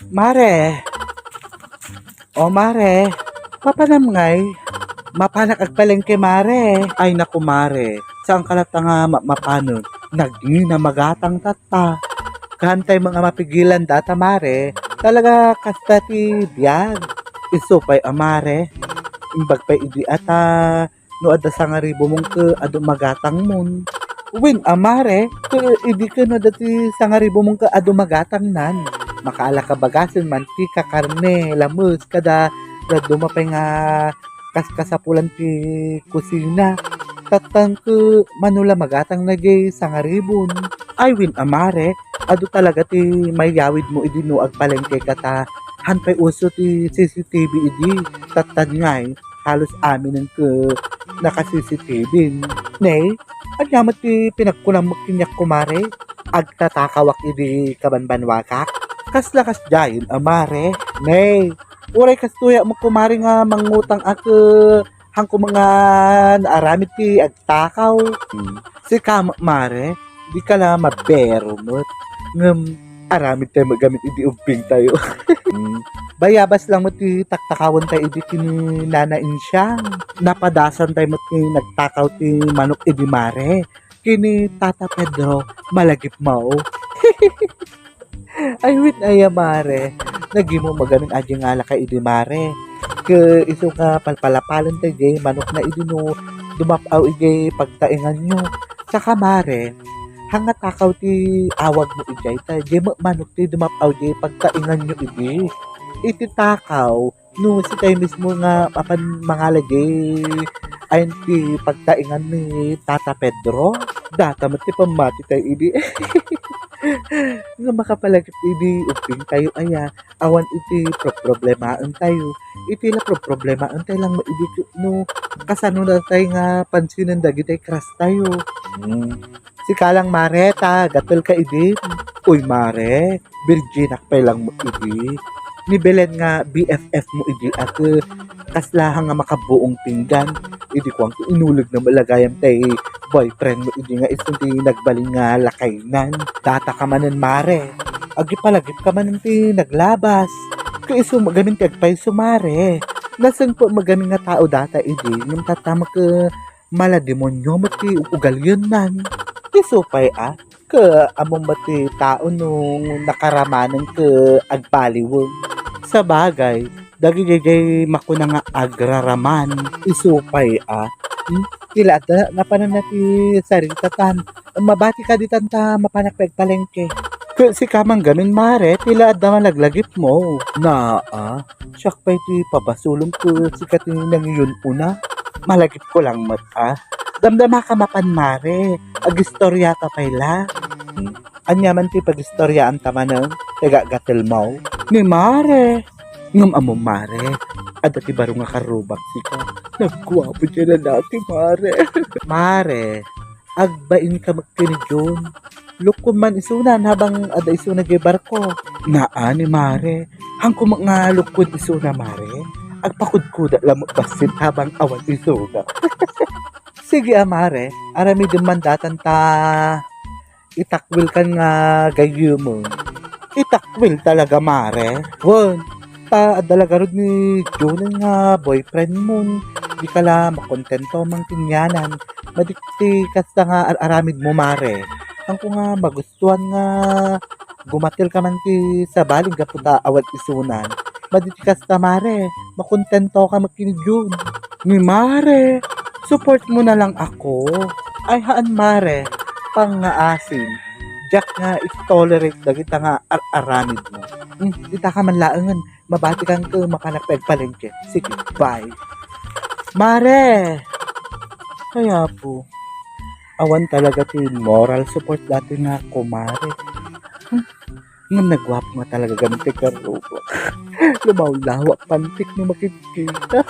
Mare, o mare, papanam ngay, mapanak agpalengke mare. Ay naku mare, saan ka lata nga mapano? Nagdi na magatang tata. Kahantay mga mapigilan data mare, talaga kasta ti biyag. Isupay amare, imbag pa idi ata, no ada sa nga ribo mong ke ado magatang mon. Win amare, ke idi ke no dati sa nga ribo mong ke ado magatang nan. Makaala ka bagasin, mantika, karne, lamus, kada dumapay nga kaskasapulan ti kusina. Tatang ke manula magatang na jay sa nga ribon. Ay win amare, ado talaga ti mayawid mo idi no agpalengke kata hanpay uso ti CCTV idi. Tatan ngay, halos amin ang ke naka-CCTV. Nay, anyamat ti pinagkulang mo kinyak kumare, agtatakawak idi kabanbanwakak. Kas jayin amare. Nay, uray kas tuya mo kumare nga mangutang ako hangko mga naaramid ti agtakaw. Si kama mare, di ka lang mabero mo. Ngam, aramid tayo magamit idi ubing tayo. Bayabas lang mo ti taktakawan tayo idi kini nanain siyang. Napadasan tayo mo ti nagtakaw ti manok idi mare. Kini Tata Pedro, malagip mo. Ay wait ay mare. Nagi mo magamin aji nga laka idi mare. Ke iso ka palpalapalan tayo jay manok na idi no dumapaw ijay pagtaingan nyo. Saka mare, hanga takaw ti awag mo ijay tayo jay manok ti dumapaw jay pagtaingan nyo idi. Iti takaw no si tayo mismo nga papan mangalagay ayun ti pagtaingan ni Tata Pedro. Data mo ti pamati tayo idi. Nga makapalagip idi uping tayo aya awan iti problemaan tayo iti la problemaan tayo lang maidi no kasano na tayo nga pansinan dagi tayo crush tayo. Si kalang mare ta gatel ka idi. Uy mare, virgin akpay lang mo idi. Ni Belen nga BFF mo idi at kaslahang nga makabuong pinggan idi ko ang inulog na malagayam tay boyfriend mo idi nga isunti nagbaling nga lakaynan. Data ka manen mare, agi palagip ka manen ti naglabas. Kaiso magamin ti agpay sumare. Nasaan po magamin nga tao data idi nung tatama ka malademonyo mo ti ugalyon nan. Isupay ka among mati tao nung nakaramanan ka agpaliwon. Sa bagay, dagi jay makuna nga agraraman. Isupay tila ata napanan na ti saritatan. Mabati ka di tanta mapanakpeg palengke. Si kamang gamin mare, tila at malaglagip mo. Siyak pa iti pabasulong ko si kating nangiyon una. Malagip ko lang mata. Damdama ka mapan mare, agistorya ta payla. Anyaman ti pagistorya ang tamanang, tagagatil mo. Ni mare, ngam amo mare, ada ti baro nga karubak sika. Nagkuwapo dyan na dati mare. Mare, agbain ka magkinidyon. Lukom man isunan habang ada isuna gay barko. Naa ni mare, hangko mga lukod isuna mare. Agpakudkuda lamot basit habang awan isuna. Sige mare, arami duman datan ta itakwil kan nga gayo mo. Itakwil talaga mare. Won, ta dalaga rod ni June nga boyfriend mo. Di ka la makontento mang tinyanan. Madikti kasta nga aramid mo mare. Ang ko nga magustuhan nga gumatil ka man ti sa baling gaputa awat isunan. Madikti kasta mare, makontento ka magkinidyon. Ni mare, support mo na lang ako. Ay haan mare, pang nga asin. Jack nga i-tolerate dagita nga aramid mo. Dita ka man laangan, mabati kang ka makanapeg palengke. Sige, bye. Mare! Kaya po, awan talaga ti moral support dati nga ako, mare. Nga nagwapo nga talaga ganito karubo. Lumaw-lawak pantik na makikita.